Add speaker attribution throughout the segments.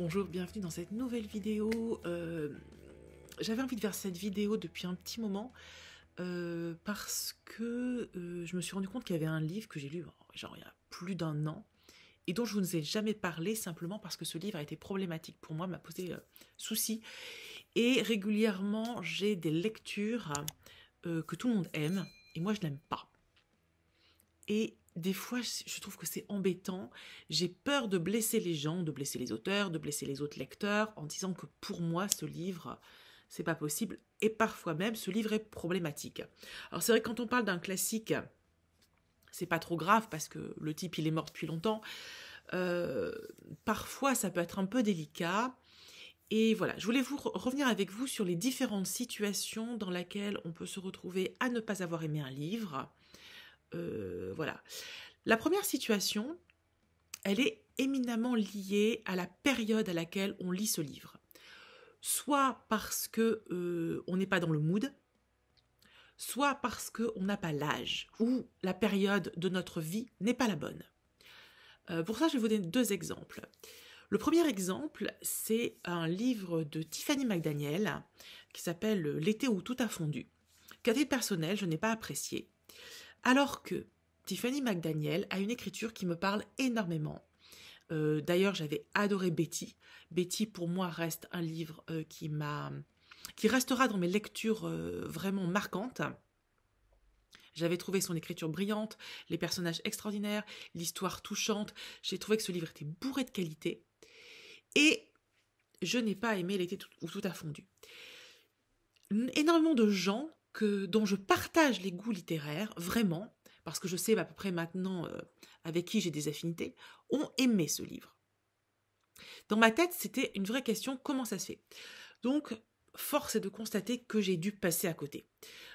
Speaker 1: Bonjour, bienvenue dans cette nouvelle vidéo. J'avais envie de faire cette vidéo depuis un petit moment parce que je me suis rendu compte qu'il y avait un livre que j'ai lu genre il y a plus d'un an et dont je ne vous ai jamais parlé simplement parce que ce livre a été problématique pour moi, m'a posé souci. Et régulièrement, j'ai des lectures que tout le monde aime et moi je n'aime pas. Et des fois, je trouve que c'est embêtant. J'ai peur de blesser les gens, de blesser les auteurs, de blesser les autres lecteurs, en disant que pour moi, ce livre, c'est pas possible. Et parfois même, ce livre est problématique. Alors c'est vrai que quand on parle d'un classique, c'est pas trop grave parce que le type, il est mort depuis longtemps. Parfois, ça peut être un peu délicat. Et voilà, je voulais revenir avec vous sur les différentes situations dans lesquelles on peut se retrouver à ne pas avoir aimé un livre. Voilà. La première situation, elle est éminemment liée à la période à laquelle on lit ce livre. Soit parce que on n'est pas dans le mood, soit parce qu'on n'a pas l'âge, ou la période de notre vie n'est pas la bonne. Pour ça, je vais vous donner deux exemples. Le premier exemple, c'est un livre de Tiffany McDaniel qui s'appelle « L'été où tout a fondu ». Qu'à titre personnel, je n'ai pas apprécié. Alors que Tiffany McDaniel a une écriture qui me parle énormément. D'ailleurs, j'avais adoré Betty. Betty, pour moi, reste un livre qui restera dans mes lectures vraiment marquantes. J'avais trouvé son écriture brillante, les personnages extraordinaires, l'histoire touchante. J'ai trouvé que ce livre était bourré de qualité. Et je n'ai pas aimé L'été où tout a fondu. Énormément de gens dont je partage les goûts littéraires, vraiment, parce que je sais à peu près maintenant avec qui j'ai des affinités, ont aimé ce livre. Dans ma tête, c'était une vraie question, comment ça se fait? Donc, force est de constater que j'ai dû passer à côté.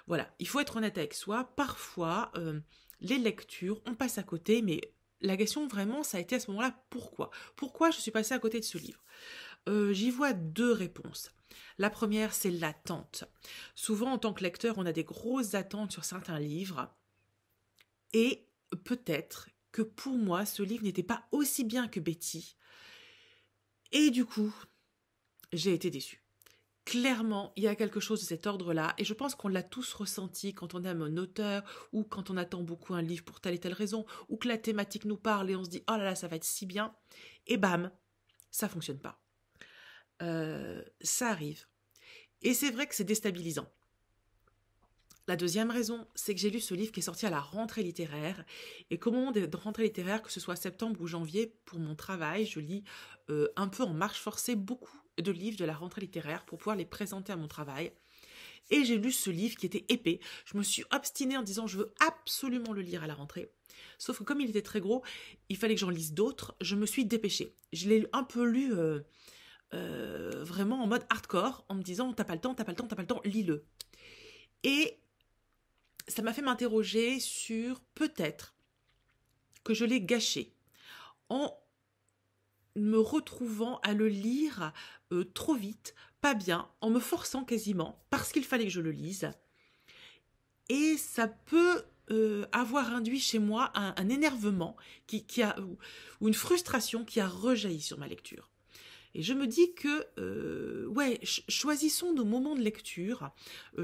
Speaker 1: Voilà, il faut être honnête avec soi, parfois, les lectures, on passe à côté, mais la question vraiment, ça a été à ce moment-là, pourquoi? Pourquoi je suis passée à côté de ce livre? J'y vois deux réponses. La première, c'est l'attente. Souvent, en tant que lecteur, on a des grosses attentes sur certains livres. Et peut-être que pour moi, ce livre n'était pas aussi bien que Betty. Et du coup, j'ai été déçue. Clairement, il y a quelque chose de cet ordre-là, et je pense qu'on l'a tous ressenti quand on aime un auteur, ou quand on attend beaucoup un livre pour telle et telle raison, ou que la thématique nous parle et on se dit « Oh là là, ça va être si bien », et bam, ça fonctionne pas. Ça arrive. Et c'est vrai que c'est déstabilisant. La deuxième raison, c'est que j'ai lu ce livre qui est sorti à la rentrée littéraire, et qu'au moment de rentrée littéraire, que ce soit septembre ou janvier, pour mon travail, je lis un peu en marche forcée beaucoup de livres de la rentrée littéraire pour pouvoir les présenter à mon travail. Et j'ai lu ce livre qui était épais. Je me suis obstinée en disant je veux absolument le lire à la rentrée. Sauf que comme il était très gros, il fallait que j'en lise d'autres. Je me suis dépêchée. Je l'ai un peu lu vraiment en mode hardcore, en me disant t'as pas le temps, lis-le. Et ça m'a fait m'interroger sur peut-être que je l'ai gâché en me retrouvant à le lire trop vite, pas bien, en me forçant quasiment, parce qu'il fallait que je le lise. Et ça peut avoir induit chez moi un énervement ou une frustration qui a rejailli sur ma lecture. Et je me dis que, choisissons nos moments de lecture.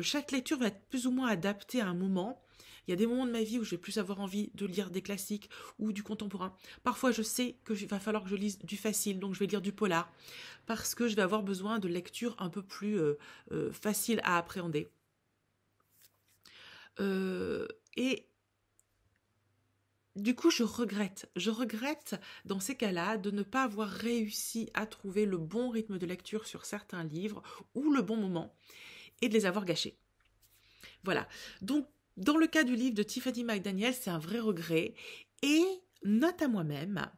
Speaker 1: Chaque lecture va être plus ou moins adaptée à un moment. Il y a des moments de ma vie où je vais plus avoir envie de lire des classiques ou du contemporain. Parfois, je sais qu'il va falloir que je lise du facile, donc je vais lire du polar, parce que je vais avoir besoin de lectures un peu plus faciles à appréhender. Et du coup, je regrette dans ces cas-là de ne pas avoir réussi à trouver le bon rythme de lecture sur certains livres ou le bon moment et de les avoir gâchés. Voilà. Donc, dans le cas du livre de Tiffany McDaniel, c'est un vrai regret. Et note à moi-même,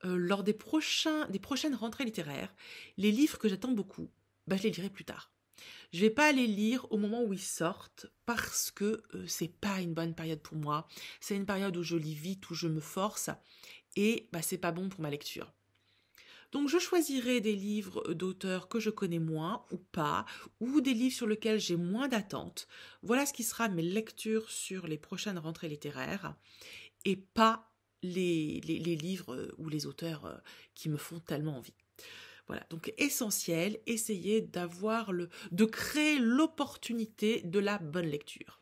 Speaker 1: lors des prochaines rentrées littéraires, les livres que j'attends beaucoup, je les lirai plus tard. Je vais pas les lire au moment où ils sortent parce que c'est pas une bonne période pour moi. C'est une période où je lis vite, où je me force et c'est pas bon pour ma lecture. Donc je choisirai des livres d'auteurs que je connais moins ou pas, ou des livres sur lesquels j'ai moins d'attentes. Voilà ce qui sera mes lectures sur les prochaines rentrées littéraires et pas les livres ou les auteurs qui me font tellement envie. Voilà, donc essentiel, essayez de créer l'opportunité de la bonne lecture.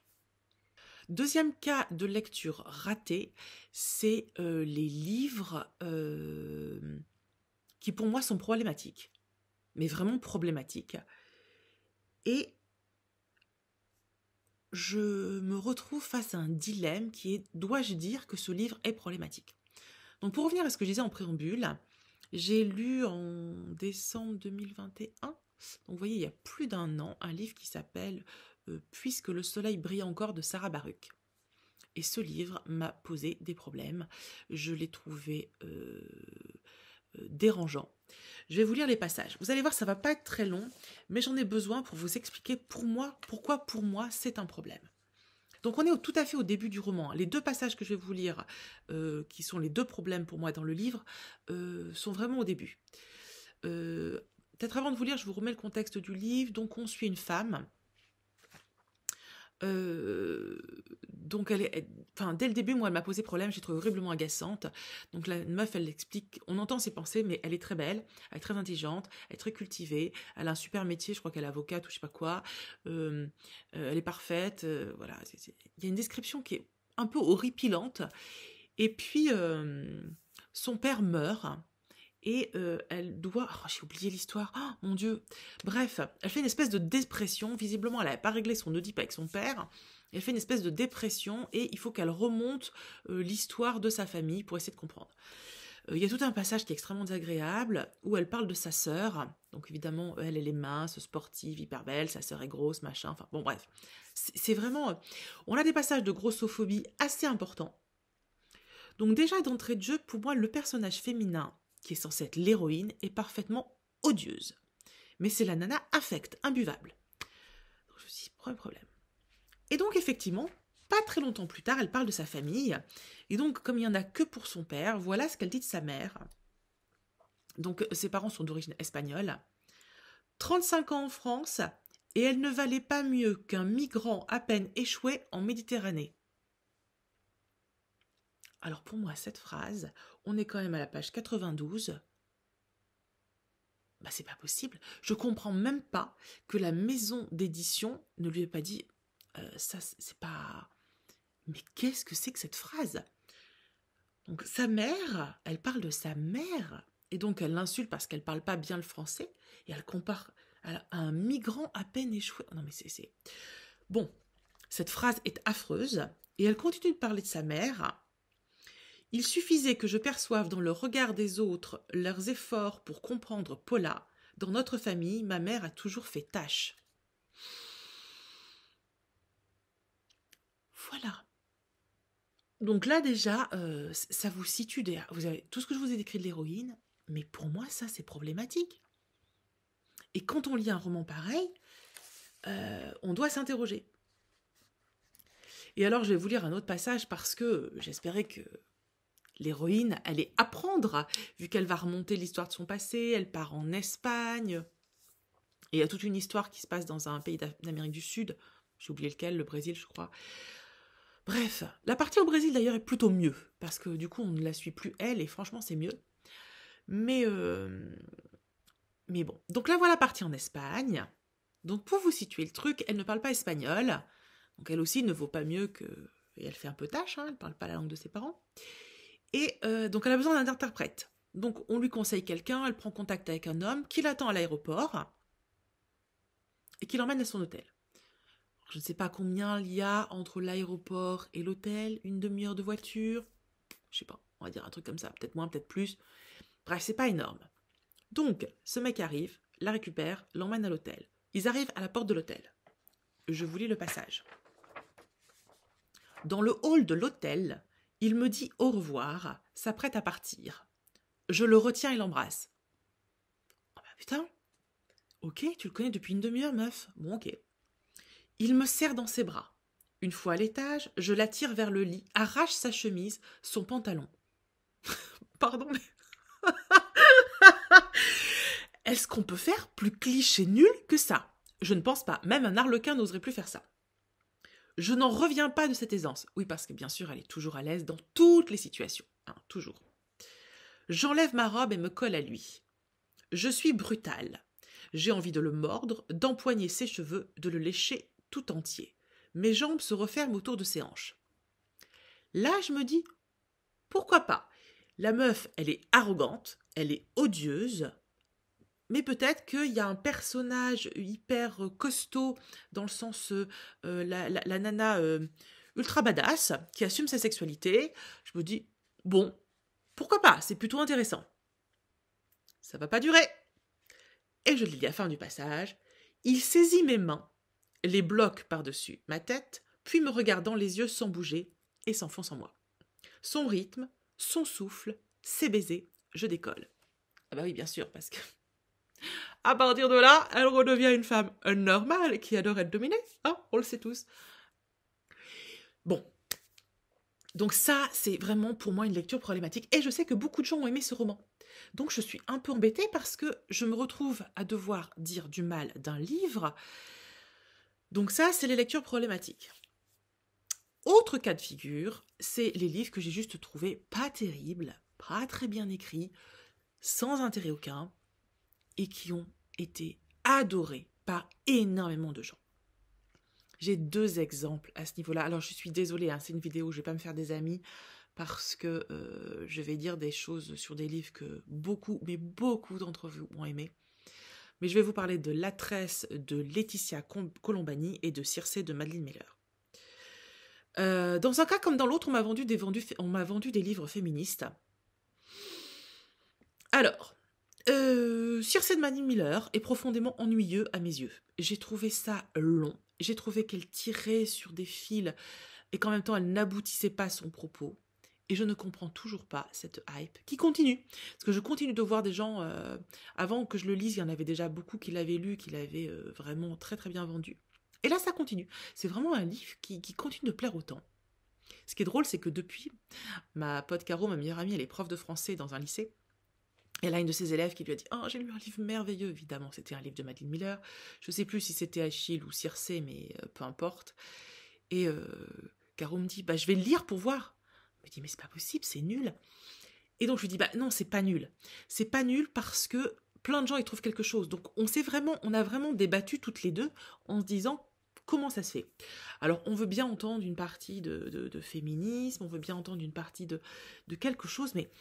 Speaker 1: Deuxième cas de lecture ratée, c'est les livres qui pour moi sont problématiques, mais vraiment problématiques. Et je me retrouve face à un dilemme qui est, dois-je dire que ce livre est problématique? Donc pour revenir à ce que je disais en préambule, j'ai lu en décembre 2021, donc vous voyez il y a plus d'un an, un livre qui s'appelle « Puisque le soleil brille encore » de Sarah Baruch. Et ce livre m'a posé des problèmes, je l'ai trouvé dérangeant. Je vais vous lire les passages. Vous allez voir, ça ne va pas être très long, mais j'en ai besoin pour vous expliquer pourquoi pour moi c'est un problème. Donc on est tout à fait au début du roman. Les deux passages que je vais vous lire, qui sont les deux problèmes pour moi dans le livre, sont vraiment au début. Peut-être avant de vous lire, je vous remets le contexte du livre. Donc on suit une femme. Donc dès le début, moi, elle m'a posé problème, j'ai trouvé horriblement agaçante. Donc la meuf, elle l'explique, on entend ses pensées, mais elle est très belle, elle est très intelligente, elle est très cultivée, elle a un super métier, je crois qu'elle est avocate ou je sais pas quoi, elle est parfaite, voilà. Il y a une description qui est un peu horripilante. Et puis, son père meurt. Et elle doit... Oh, j'ai oublié l'histoire. Oh, mon Dieu. Bref, elle fait une espèce de dépression. Visiblement, elle n'avait pas réglé son Oedipe avec son père. Elle fait une espèce de dépression et il faut qu'elle remonte l'histoire de sa famille pour essayer de comprendre. Il y a tout un passage qui est extrêmement désagréable où elle parle de sa sœur. Donc évidemment, elle est mince, sportive, hyper belle. Sa sœur est grosse, machin. Enfin bon, bref. C'est vraiment... On a des passages de grossophobie assez importants. Donc déjà, d'entrée de jeu, pour moi, le personnage féminin qui est censée être l'héroïne, est parfaitement odieuse. Mais c'est la nana affecte, imbuvable. Donc je me suis dit, problème. Et donc effectivement, pas très longtemps plus tard, elle parle de sa famille. Et donc, comme il n'y en a que pour son père, voilà ce qu'elle dit de sa mère. Donc ses parents sont d'origine espagnole. 35 ans en France, et elle ne valait pas mieux qu'un migrant à peine échoué en Méditerranée. Alors pour moi, cette phrase, on est quand même à la page 92. Bah c'est pas possible. Je comprends même pas que la maison d'édition ne lui ait pas dit ça c'est pas... Mais qu'est-ce que c'est que cette phrase? Donc sa mère, elle parle de sa mère, et donc elle l'insulte parce qu'elle parle pas bien le français, et elle compare à un migrant à peine échoué. Non mais c'est... Bon, cette phrase est affreuse, et elle continue de parler de sa mère. Il suffisait que je perçoive dans le regard des autres leurs efforts pour comprendre Paula. Dans notre famille, ma mère a toujours fait tâche. Voilà. Donc là déjà, ça vous situe derrière. Vous avez tout ce que je vous ai décrit de l'héroïne, mais pour moi, ça, c'est problématique. Et quand on lit un roman pareil, on doit s'interroger. Et alors, je vais vous lire un autre passage parce que j'espérais que l'héroïne allait apprendre, vu qu'elle va remonter l'histoire de son passé, elle part en Espagne. Et il y a toute une histoire qui se passe dans un pays d'Amérique du Sud, j'ai oublié lequel, le Brésil, je crois. Bref, la partie au Brésil d'ailleurs est plutôt mieux, parce que du coup on ne la suit plus elle, et franchement c'est mieux. Mais bon, donc là voilà la partie en Espagne. Donc pour vous situer le truc, elle ne parle pas espagnol, donc elle aussi ne vaut pas mieux que... Et elle fait un peu tâche, hein, elle ne parle pas la langue de ses parents. Et donc elle a besoin d'un interprète. Donc on lui conseille quelqu'un, elle prend contact avec un homme qui l'attend à l'aéroport et qui l'emmène à son hôtel. Je ne sais pas combien il y a entre l'aéroport et l'hôtel, une demi-heure de voiture, je sais pas, on va dire un truc comme ça, peut-être moins, peut-être plus. Bref, c'est pas énorme. Donc, ce mec arrive, la récupère, l'emmène à l'hôtel. Ils arrivent à la porte de l'hôtel. Je vous lis le passage. Dans le hall de l'hôtel, il me dit au revoir, s'apprête à partir. Je le retiens et l'embrasse. Oh bah putain, ok, tu le connais depuis une demi-heure, meuf. Bon, ok. Il me serre dans ses bras. Une fois à l'étage, je l'attire vers le lit, arrache sa chemise, son pantalon. Pardon, mais... Est-ce qu'on peut faire plus cliché nul que ça? Je ne pense pas. Même un arlequin n'oserait plus faire ça. Je n'en reviens pas de cette aisance. Oui, parce que bien sûr, elle est toujours à l'aise dans toutes les situations. Hein, toujours. J'enlève ma robe et me colle à lui. Je suis brutale. J'ai envie de le mordre, d'empoigner ses cheveux, de le lécher tout entier. Mes jambes se referment autour de ses hanches. Là, je me dis, pourquoi pas? La meuf, elle est arrogante, elle est odieuse, mais peut-être qu'il y a un personnage hyper costaud, dans le sens la nana ultra badass, qui assume sa sexualité. Je me dis, bon, pourquoi pas? C'est plutôt intéressant. Ça va pas durer. Et je lis la fin du passage. Il saisit mes mains, les bloque par-dessus ma tête, puis me regardant les yeux sans bouger et s'enfonce en moi. Son rythme, son souffle, ses baisers, je décolle. Ah bah oui, bien sûr, parce que à partir de là, elle redevient une femme normale qui adore être dominée. Hein, on le sait tous. Bon. Donc ça, c'est vraiment pour moi une lecture problématique. Et je sais que beaucoup de gens ont aimé ce roman. Donc je suis un peu embêtée parce que je me retrouve à devoir dire du mal d'un livre. Donc ça, c'est les lectures problématiques. Autre cas de figure, c'est les livres que j'ai juste trouvés pas terribles, pas très bien écrits, sans intérêt aucun, et qui ont été adorés par énormément de gens. J'ai 2 exemples à ce niveau-là. Alors, je suis désolée, hein, c'est une vidéo, je ne vais pas me faire des amis, parce que je vais dire des choses sur des livres que beaucoup, mais beaucoup d'entre vous ont aimé. Mais je vais vous parler de La Tresse de Laetitia Colombani et de Circé de Madeline Miller. Dans un cas comme dans l'autre, on m'a vendu des livres féministes. Alors, Circé de Madeline Miller est profondément ennuyeux à mes yeux. J'ai trouvé ça long. J'ai trouvé qu'elle tirait sur des fils et qu'en même temps, elle n'aboutissait pas à son propos. Et je ne comprends toujours pas cette hype qui continue. Parce que je continue de voir des gens, avant que je le lise, il y en avait déjà beaucoup qui l'avaient lu, qui l'avaient vraiment très très bien vendu. Et là, ça continue. C'est vraiment un livre qui continue de plaire autant. Ce qui est drôle, c'est que depuis, ma pote Caro, ma meilleure amie, elle est prof de français dans un lycée. Elle a une de ses élèves qui lui a dit « Oh, j'ai lu un livre merveilleux !» Évidemment, c'était un livre de Madeline Miller. Je ne sais plus si c'était Achille ou Circé, mais peu importe. Et Caro me dit « Bah, je vais le lire pour voir. » Je me dis « Mais c'est pas possible, c'est nul. » Et donc, je lui dis « Bah non, c'est pas nul. C'est pas nul parce que plein de gens y trouvent quelque chose. » Donc, on a vraiment débattu toutes les deux en se disant comment ça se fait. Alors, on veut bien entendre une partie de féminisme, on veut bien entendre une partie de quelque chose, mais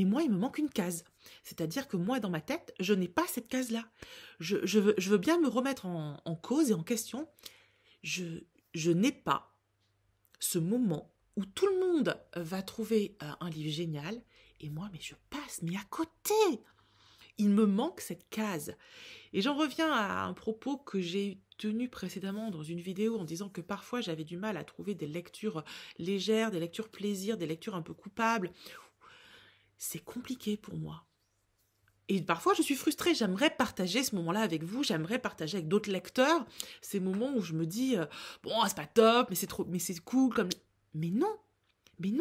Speaker 1: moi, il me manque une case. C'est-à-dire que moi, dans ma tête, je n'ai pas cette case-là. Je veux bien me remettre en cause et en question. Je n'ai pas ce moment où tout le monde va trouver un livre génial, et moi, mais je passe, mais à côté. Il me manque cette case. Et j'en reviens à un propos que j'ai tenu précédemment dans une vidéo en disant que parfois j'avais du mal à trouver des lectures légères, des lectures plaisir, des lectures un peu coupables. C'est compliqué pour moi. Et parfois je suis frustrée, j'aimerais partager ce moment-là avec vous, j'aimerais partager avec d'autres lecteurs ces moments où je me dis bon, c'est pas top, mais c'est cool comme... Mais non,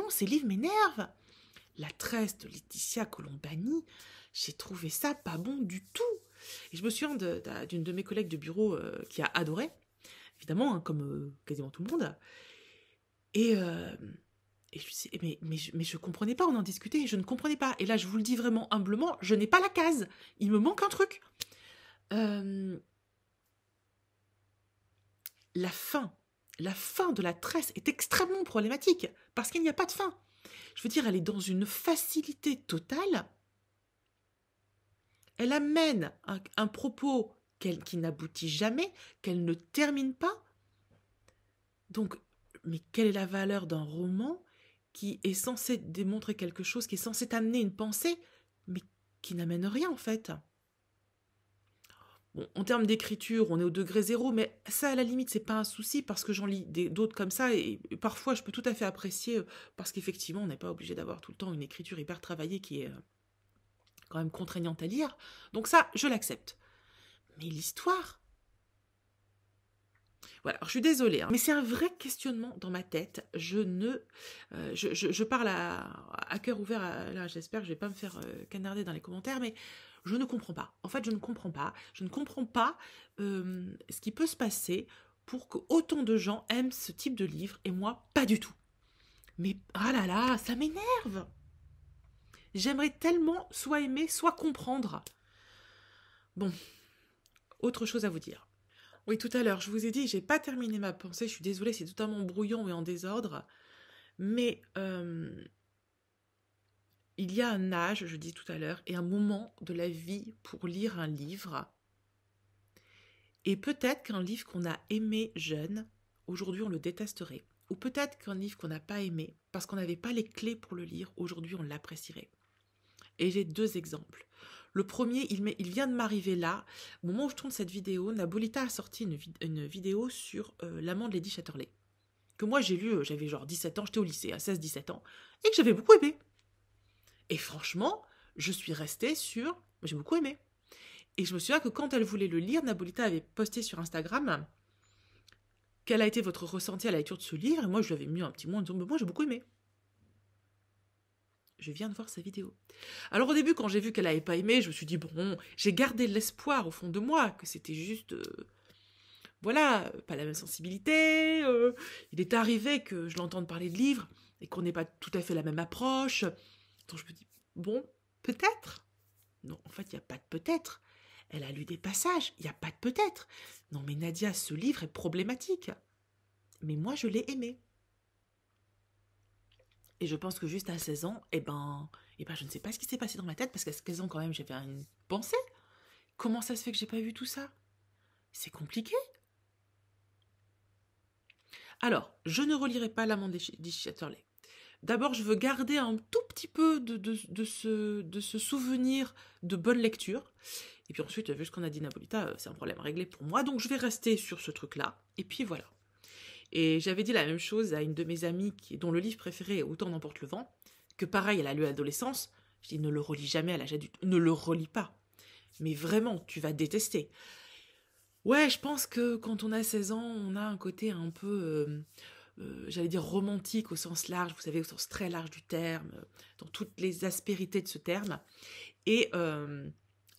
Speaker 1: ces livres m'énervent. La Tresse de Laetitia Colombani, j'ai trouvé ça pas bon du tout. Et je me souviens d'une de mes collègues de bureau qui a adoré, évidemment, hein, comme quasiment tout le monde. Et je me suis dit, mais je comprenais pas, on en discutait, je ne comprenais pas. Et là, je vous le dis vraiment humblement, je n'ai pas la case. Il me manque un truc. La fin de La Tresse est extrêmement problématique, parce qu'il n'y a pas de fin. Je veux dire, elle est dans une facilité totale. Elle amène un propos qui n'aboutit jamais, qu'elle ne termine pas. Donc, mais quelle est la valeur d'un roman qui est censé démontrer quelque chose, qui est censé t'amener une pensée, mais qui n'amène rien en fait? Bon, en termes d'écriture, on est au degré 0, mais ça, à la limite, c'est pas un souci, parce que j'en lis d'autres comme ça, et parfois, je peux tout à fait apprécier, parce qu'effectivement, on n'est pas obligé d'avoir tout le temps une écriture hyper travaillée qui est quand même contraignante à lire. Donc ça, je l'accepte. Mais l'histoire... Voilà, alors je suis désolée, hein, mais c'est un vrai questionnement dans ma tête. Je parle à cœur ouvert, là, j'espère que je vais pas me faire canarder dans les commentaires, mais je ne comprends pas. En fait, je ne comprends pas. Je ne comprends pas ce qui peut se passer pour que autant de gens aiment ce type de livre, et moi, pas du tout. Mais, ah là là, ça m'énerve. J'aimerais tellement soit aimer, soit comprendre. Bon, autre chose à vous dire. Oui, tout à l'heure, je vous ai dit, j'ai pas terminé ma pensée, je suis désolée, c'est totalement brouillon et en désordre, mais il y a un âge, je dis tout à l'heure, et un moment de la vie pour lire un livre, et peut-être qu'un livre qu'on a aimé jeune, aujourd'hui on le détesterait, ou peut-être qu'un livre qu'on n'a pas aimé, parce qu'on n'avait pas les clés pour le lire, aujourd'hui on l'apprécierait. Et j'ai deux exemples. Le premier, il vient de m'arriver là. Au moment où je tourne cette vidéo, Nabolita a sorti une vidéo sur L'amant de Lady Chatterley. Que moi j'ai lu, j'avais genre 17 ans, j'étais au lycée, à 16-17 ans, et que j'avais beaucoup aimé. Et franchement, je suis restée sur... J'ai beaucoup aimé. Et je me souviens que quand elle voulait le lire, Nabolita avait posté sur Instagram quel a été votre ressenti à la lecture de ce livre, et moi je lui avais mis un petit mot en disant, moi j'ai beaucoup aimé. Je viens de voir sa vidéo. Alors au début, quand j'ai vu qu'elle n'avait pas aimé, je me suis dit, bon, j'ai gardé l'espoir au fond de moi, que c'était juste, voilà, pas la même sensibilité. Il est arrivé que je l'entende parler de livres et qu'on n'ait pas tout à fait la même approche. Donc je me dis, bon, peut-être. Non, en fait, il n'y a pas de peut-être. Elle a lu des passages, il n'y a pas de peut-être. Non mais Nadia, ce livre est problématique. Mais moi, je l'ai aimé. Et je pense que juste à 16 ans, je ne sais pas ce qui s'est passé dans ma tête, parce qu'à 16 ans, quand même, j'avais une pensée. Comment ça se fait que j'ai pas vu tout ça? C'est compliqué. Alors, je ne relirai pas L'amant de Chatterley. D'abord, je veux garder un tout petit peu de ce souvenir de bonne lecture. Et puis ensuite, vu ce qu'on a dit Nabolita, c'est un problème réglé pour moi. Donc, je vais rester sur ce truc-là. Et puis voilà. Et j'avais dit la même chose à une de mes amies dont le livre préféré est Autant n'emporte le vent, que pareil, elle a lu à l'adolescence. Je dis, ne le relis jamais à l'âge adulte. Ne le relis pas. Mais vraiment, tu vas détester. Ouais, je pense que quand on a 16 ans, on a un côté un peu, j'allais dire romantique au sens large, vous savez, au sens très large du terme, dans toutes les aspérités de ce terme. Et, euh,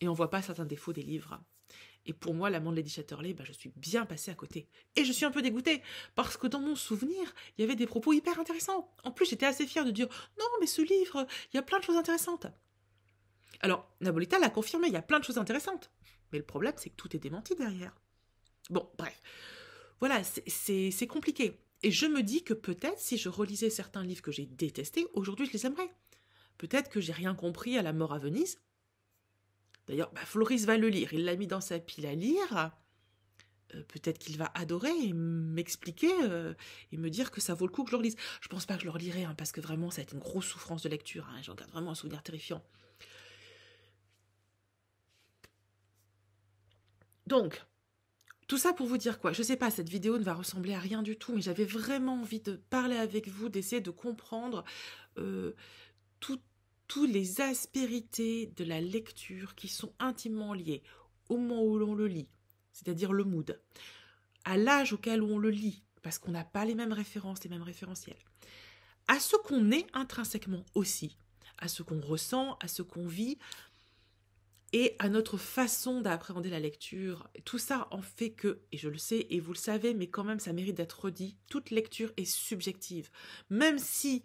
Speaker 1: et on voit pas certains défauts des livres. Et pour moi, L'amant de Lady Chatterley, je suis bien passée à côté. Et je suis un peu dégoûtée, parce que dans mon souvenir, il y avait des propos hyper intéressants. En plus, j'étais assez fière de dire, non, mais ce livre, il y a plein de choses intéressantes. Alors, Nabolita l'a confirmé, il y a plein de choses intéressantes. Mais le problème, c'est que tout est démenti derrière. Bon, bref. Voilà, c'est compliqué. Et je me dis que peut-être, si je relisais certains livres que j'ai détestés, aujourd'hui, je les aimerais. Peut-être que j'ai rien compris à La mort à Venise. D'ailleurs, Floris va le lire. Il l'a mis dans sa pile à lire. Peut-être qu'il va adorer et m'expliquer et me dire que ça vaut le coup que je le relise. Je pense pas que je le relirai, parce que vraiment, ça a été une grosse souffrance de lecture. J'en garde vraiment un souvenir terrifiant. Donc, tout ça pour vous dire quoi? Je sais pas, cette vidéo ne va ressembler à rien du tout, mais j'avais vraiment envie de parler avec vous, d'essayer de comprendre tous les aspérités de la lecture qui sont intimement liées au moment où l'on le lit, c'est-à-dire le mood, à l'âge auquel on le lit, parce qu'on n'a pas les mêmes références, les mêmes référentiels, à ce qu'on est intrinsèquement aussi, à ce qu'on ressent, à ce qu'on vit, et à notre façon d'appréhender la lecture. Tout ça en fait que, et je le sais, et vous le savez, mais quand même ça mérite d'être redit, toute lecture est subjective. Même si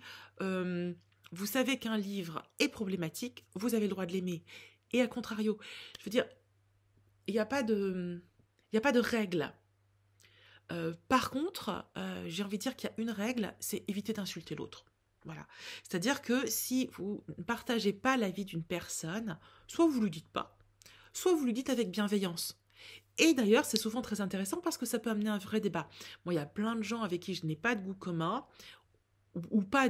Speaker 1: vous savez qu'un livre est problématique, vous avez le droit de l'aimer. Et à contrario, je veux dire, il n'y a pas de règle. Par contre, j'ai envie de dire qu'il y a une règle, c'est éviter d'insulter l'autre. Voilà. C'est-à-dire que si vous ne partagez pas l'avis d'une personne, soit vous ne lui dites pas, soit vous lui dites avec bienveillance. Et d'ailleurs, c'est souvent très intéressant parce que ça peut amener un vrai débat. Moi, il y a plein de gens avec qui je n'ai pas de goût commun, ou pas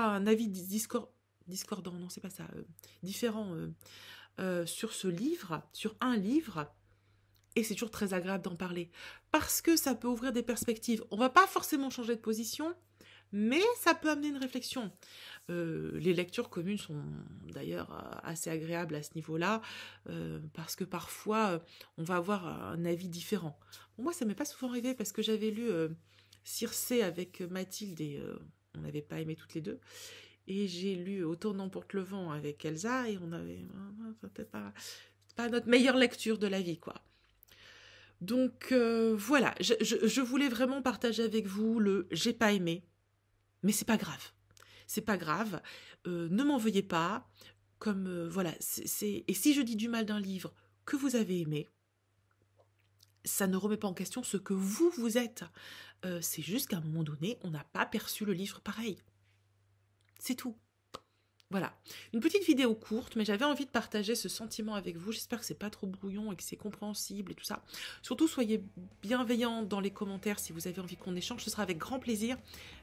Speaker 1: un avis discordant, non, c'est pas ça, différent sur ce livre, sur un livre, et c'est toujours très agréable d'en parler. Parce que ça peut ouvrir des perspectives. On ne va pas forcément changer de position, mais ça peut amener une réflexion. Les lectures communes sont d'ailleurs assez agréables à ce niveau-là, parce que parfois, on va avoir un avis différent. Bon, moi, ça ne m'est pas souvent arrivé, parce que j'avais lu Circé avec Mathilde, et on n'avait pas aimé toutes les deux. Et j'ai lu Autant n'emporte le vent avec Elsa, et on avait... C'était pas notre meilleure lecture de la vie, quoi. Donc voilà, je voulais vraiment partager avec vous le « j'ai pas aimé », mais c'est pas grave. C'est pas grave, ne m'en veuillez pas, comme voilà, et si je dis du mal d'un livre, que vous avez aimé. Ça ne remet pas en question ce que vous êtes. C'est juste qu'à un moment donné, on n'a pas perçu le livre pareil. C'est tout. Voilà, une petite vidéo courte, mais j'avais envie de partager ce sentiment avec vous. J'espère que c'est pas trop brouillon et que c'est compréhensible et tout ça. Surtout, soyez bienveillants dans les commentaires si vous avez envie qu'on échange. Ce sera avec grand plaisir,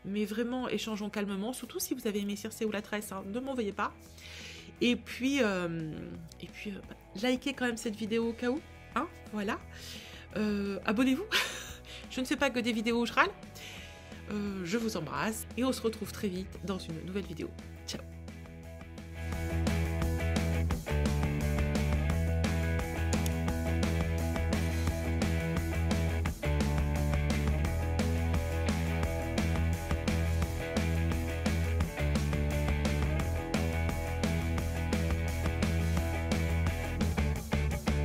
Speaker 1: mais vraiment, échangeons calmement. Surtout si vous avez aimé Circé ou la Tresse, hein, ne m'en veuillez pas. Et puis, likez quand même cette vidéo au cas où. Hein, voilà. Abonnez-vous. Je ne fais pas que des vidéos où je râle. Je vous embrasse et on se retrouve très vite dans une nouvelle vidéo. Ciao.